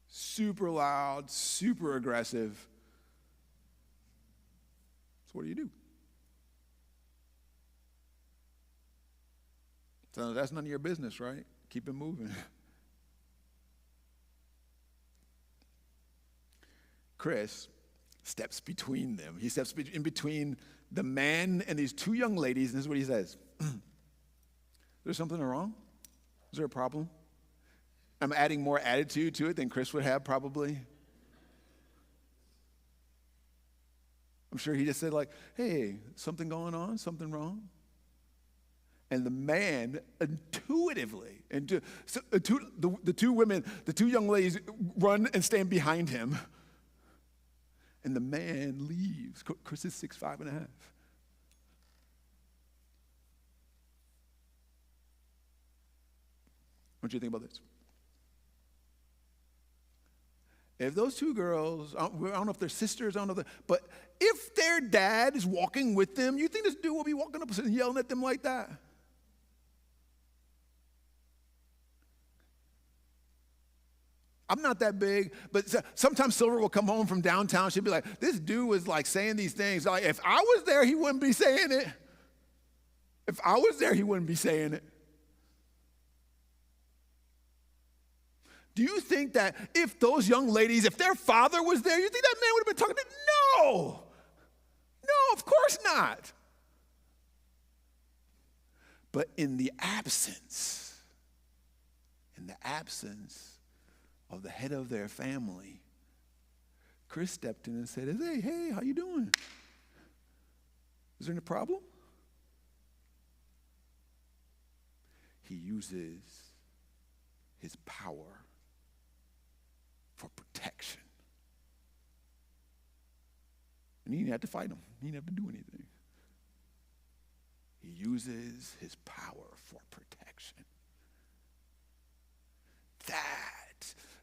super loud, super aggressive. So what do? So that's none of your business, right? Keep it moving. Chris steps between them. He steps in between the man and these two young ladies, and this is what he says. There's something wrong? Is there a problem? I'm adding more attitude to it than Chris would have probably. I'm sure he just said like, hey, something going on? Something wrong? And the man intuitively, the two women, the two young ladies run and stand behind him. And the man leaves. Chris is 6'5" and a half. What do you think about this? If those two girls, I don't know if they're sisters, but if their dad is walking with them, you think this dude will be walking up and yelling at them like that? I'm not that big, but sometimes Silver will come home from downtown. She'll be like, this dude was like saying these things. Like, if I was there, he wouldn't be saying it. If I was there, he wouldn't be saying it. Do you think that if those young ladies, if their father was there, you think that man would have been talking to them? No, of course not. But in the absence of the head of their family, Chris stepped in and said, hey, how you doing? Is there any problem? He uses his power for protection. And he didn't have to fight him. He didn't have to do anything. He uses his power for protection.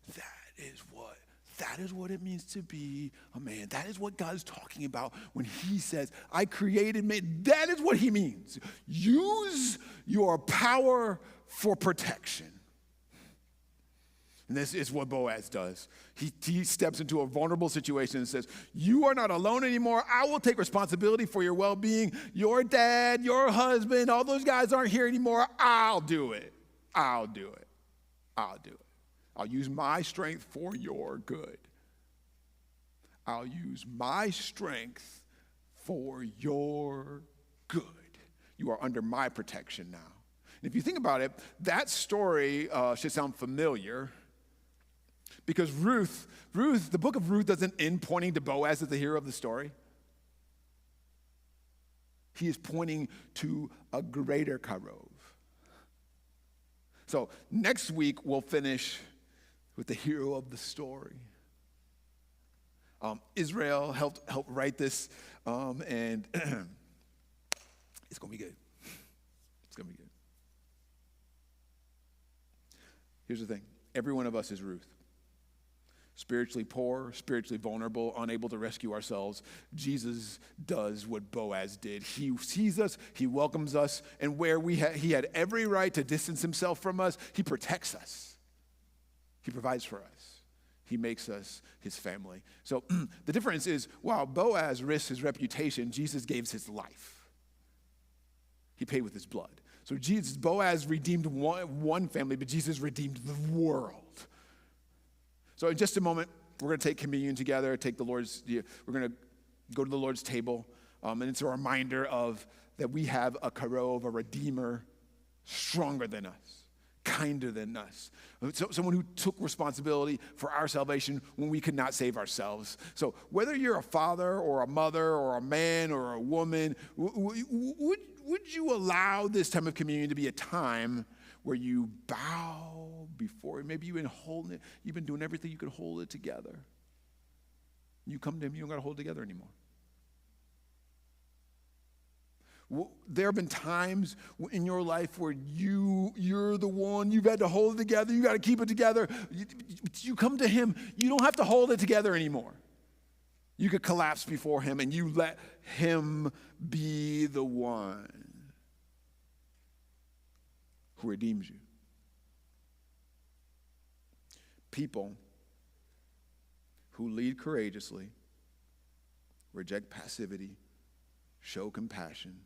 That is what it means to be a man. That is what God is talking about when he says, I created man. That is what he means. Use your power for protection. And this is what Boaz does. He steps into a vulnerable situation and says, you are not alone anymore. I will take responsibility for your well-being. Your dad, your husband, all those guys aren't here anymore. I'll do it. I'll do it. I'll do it. I'll use my strength for your good. I'll use my strength for your good. You are under my protection now. And if you think about it, that story should sound familiar. Because Ruth, the book of Ruth doesn't end pointing to Boaz as the hero of the story. He is pointing to a greater Karov. So next week we'll finish with the hero of the story. Israel helped write this, and it's going to be good. It's going to be good. Here's the thing. Every one of us is Ruth. Spiritually poor, spiritually vulnerable, unable to rescue ourselves. Jesus does what Boaz did. He sees us, he welcomes us, and where he had every right to distance himself from us, he protects us. He provides for us. He makes us his family. So the difference is, while Boaz risked his reputation, Jesus gave his life. He paid with his blood. So Boaz redeemed one family, but Jesus redeemed the world. So in just a moment, we're going to take communion together, we're going to go to the Lord's table, and it's a reminder that we have a Karov, a redeemer, stronger than us, kinder than us. So, someone who took responsibility for our salvation when we could not save ourselves. So whether you're a father or a mother or a man or a woman, would you allow this time of communion to be a time where you bow before him? Maybe you've been holding it, you've been doing everything you could hold it together. You come to him, you don't got to hold it together anymore. There have been times in your life where you're the one, you've had to hold it together, you got to keep it together. You come to him, you don't have to hold it together anymore. You could collapse before him and you let him be the one who redeems you. People who lead courageously, reject passivity, show compassion,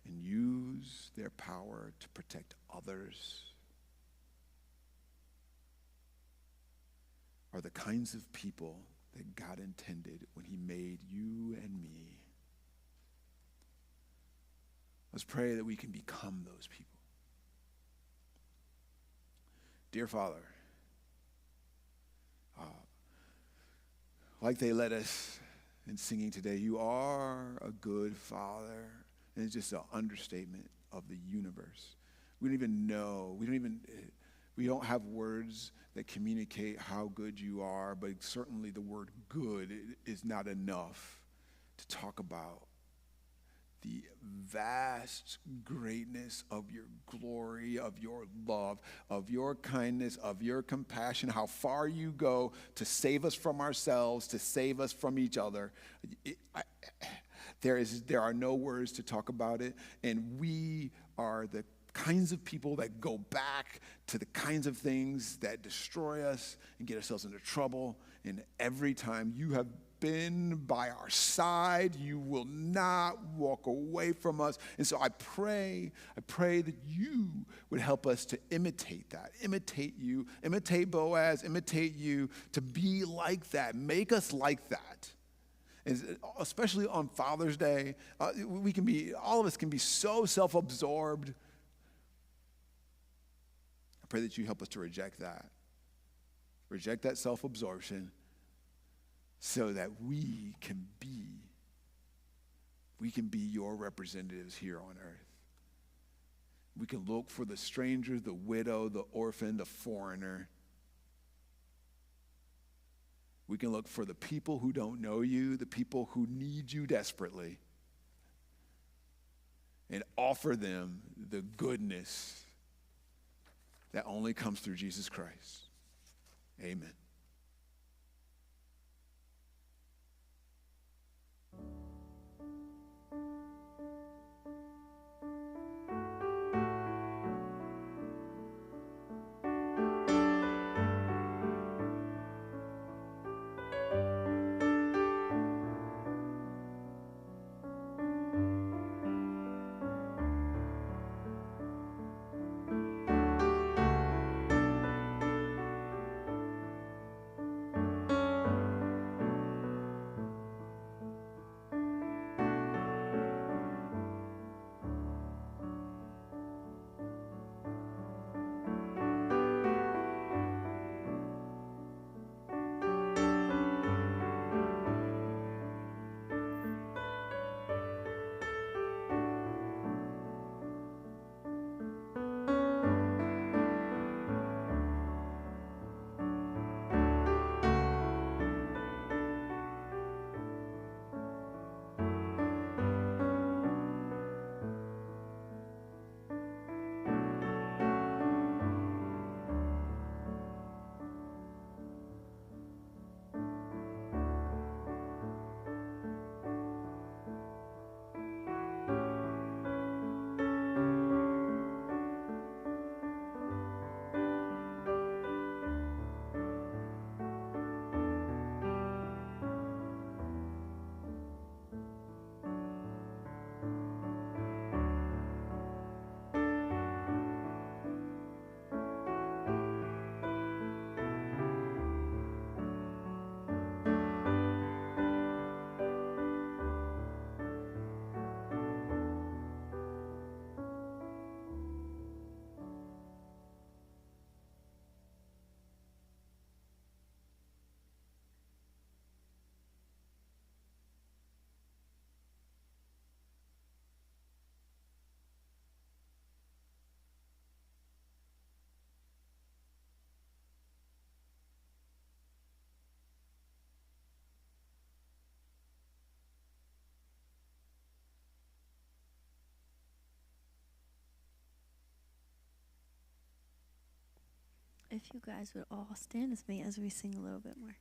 and use their power to protect others are the kinds of people that God intended when he made you and me. Let's pray that we can become those people. Dear Father, like they led us in singing today, you are a good Father. And it's just an understatement of the universe. We don't even know. We don't have words that communicate how good you are, but certainly the word good is not enough to talk about the vast greatness of your glory, of your love, of your kindness, of your compassion, how far you go to save us from ourselves, to save us from each other. There are no words to talk about it, and we are the kinds of people that go back to the kinds of things that destroy us and get ourselves into trouble. And every time you have been by our side, you will not walk away from us. And so I pray that you would help us to imitate that, imitate you, imitate Boaz, imitate you, to be like that, make us like that. And especially on Father's Day, all of us can be so self-absorbed. I pray that you help us to reject that self-absorption, so that we can be your representatives here on earth. We can look for the stranger, the widow, the orphan, the foreigner. We can look for the people who don't know you, the people who need you desperately, and offer them the goodness that only comes through Jesus Christ. Amen. If you guys would all stand with me as we sing a little bit more.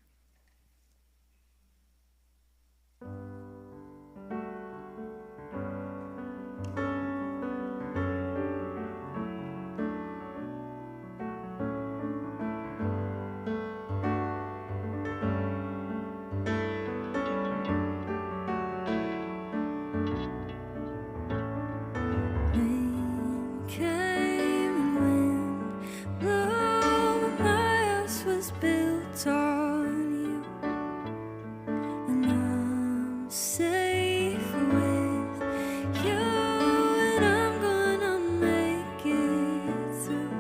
Rain came and wind blew, but my house was built on you, and I'm safe with you, and I'm gonna make it through.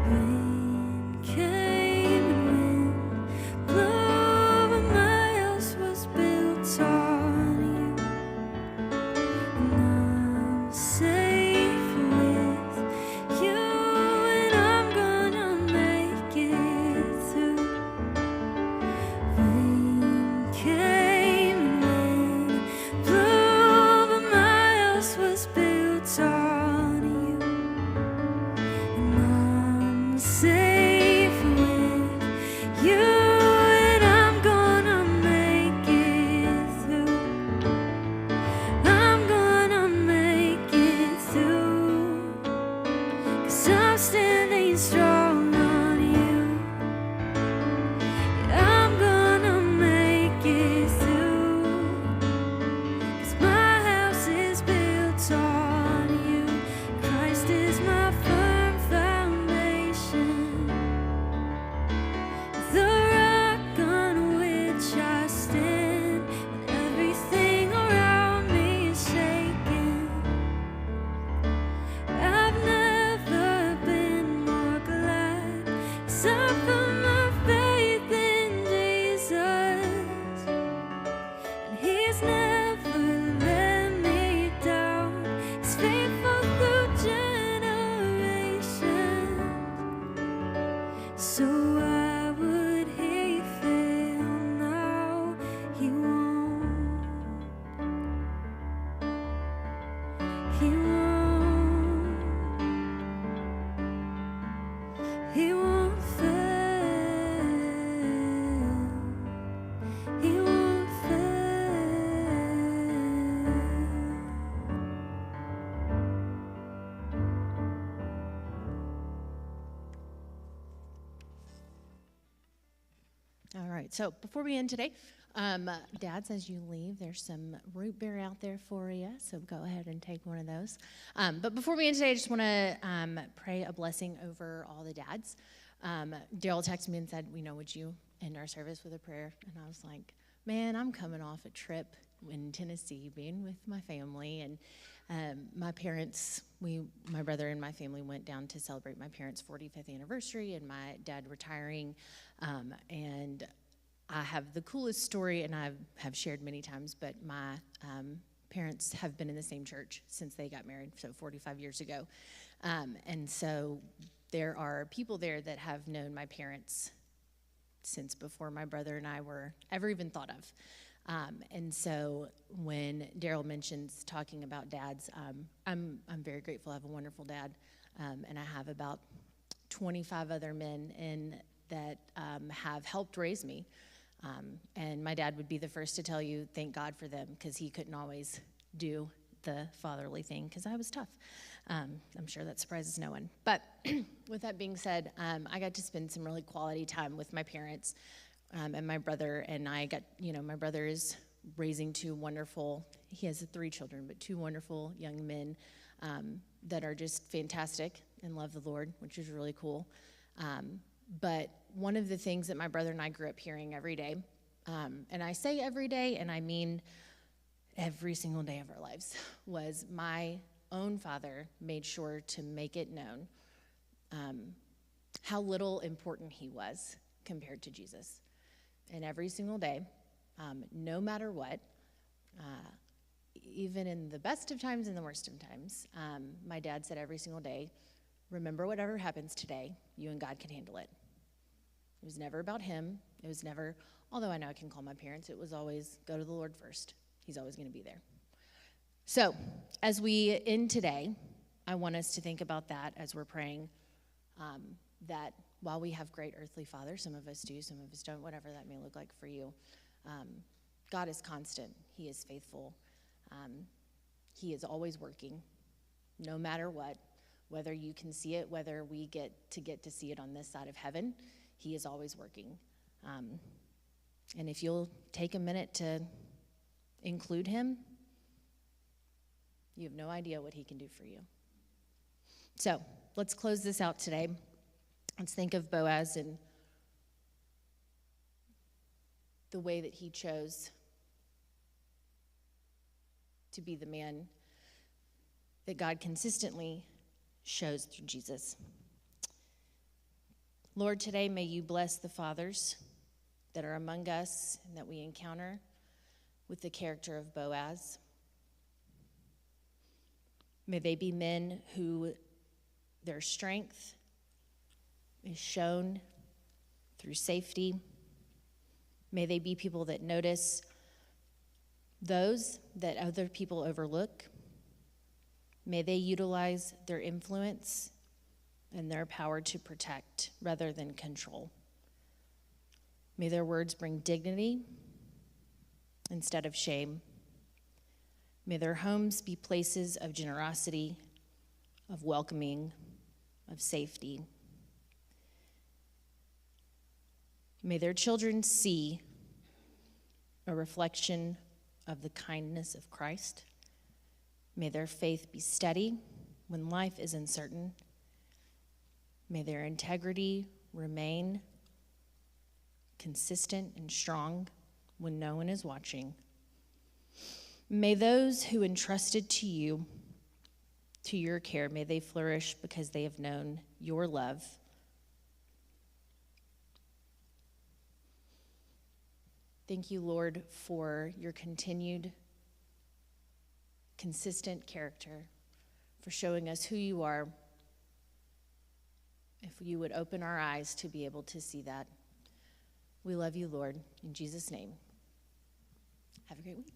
Rain came and wind blew, but my house was built on you, and I'm safe with you, and I'm gonna make it through. Rain came and wind blew, but my house was built on you, and I'm safe with you, and I'm gonna make it through. I'm gonna make it through, 'cause I'm standing strong on you. Yeah, I'm gonna make it through, 'cause my house is built on you. Christ is my firm foundation, the rock on which I stand when everything around me is shaking. I've never been more glad, 'cause I put my faith in Jesus, and He's never let me down. He's faithful through generations. So why would He fail now? He won't. He won't. right, so before we end today, dads, as you leave, there's some root beer out there for you, so go ahead and take one of those. But before we end today, I just want to pray a blessing over all the dads. Daryl texted me and said, would you end our service with a prayer? And I was like, man, I'm coming off a trip in Tennessee, being with my family, and my parents, my brother and my family went down to celebrate my parents' 45th anniversary and my dad retiring, and I have the coolest story, and I have shared many times, but my parents have been in the same church since they got married, so 45 years ago, and so there are people there that have known my parents since before my brother and I were ever even thought of. And so when Daryl mentions talking about dads, I'm very grateful. I have a wonderful dad, and I have about 25 other men that have helped raise me. And my dad would be the first to tell you, thank God for them, because he couldn't always do the fatherly thing because I was tough. I'm sure that surprises no one. But with that being said, I got to spend some really quality time with my parents. And my brother and I got, my brother is raising two wonderful, he has 3 children, but 2 wonderful young men that are just fantastic and love the Lord, which is really cool. But one of the things that my brother and I grew up hearing every day, and I say every day, and I mean every single day of our lives, was my own father made sure to make it known how little important he was compared to Jesus. And every single day, no matter what, even in the best of times and the worst of times, my dad said every single day, remember whatever happens today, you and God can handle it. It was never about him. It was never, although I know I can call my parents, it was always go to the Lord first. He's always going to be there. So as we end today, I want us to think about that as we're praying, that while we have great earthly fathers, some of us do, some of us don't, whatever that may look like for you, God is constant. He is faithful. He is always working, no matter what, whether you can see it, whether we get to see it on this side of heaven, he is always working. And if you'll take a minute to include him, you have no idea what he can do for you. So let's close this out today. Let's think of Boaz and the way that he chose to be the man that God consistently shows through Jesus. Lord, today may you bless the fathers that are among us and that we encounter with the character of Boaz. May they be men who their strength is shown through safety. May they be people that notice those that other people overlook. May they utilize their influence and their power to protect rather than control. May their words bring dignity instead of shame. May their homes be places of generosity, of welcoming, of safety. May their children see a reflection of the kindness of Christ. May their faith be steady when life is uncertain. May their integrity remain consistent and strong when no one is watching. May those who entrusted to you, to your care, may they flourish because they have known your love. Thank you, Lord, for your continued, consistent character, for showing us who you are. If you would open our eyes to be able to see that. We love you, Lord. In Jesus' name, have a great week.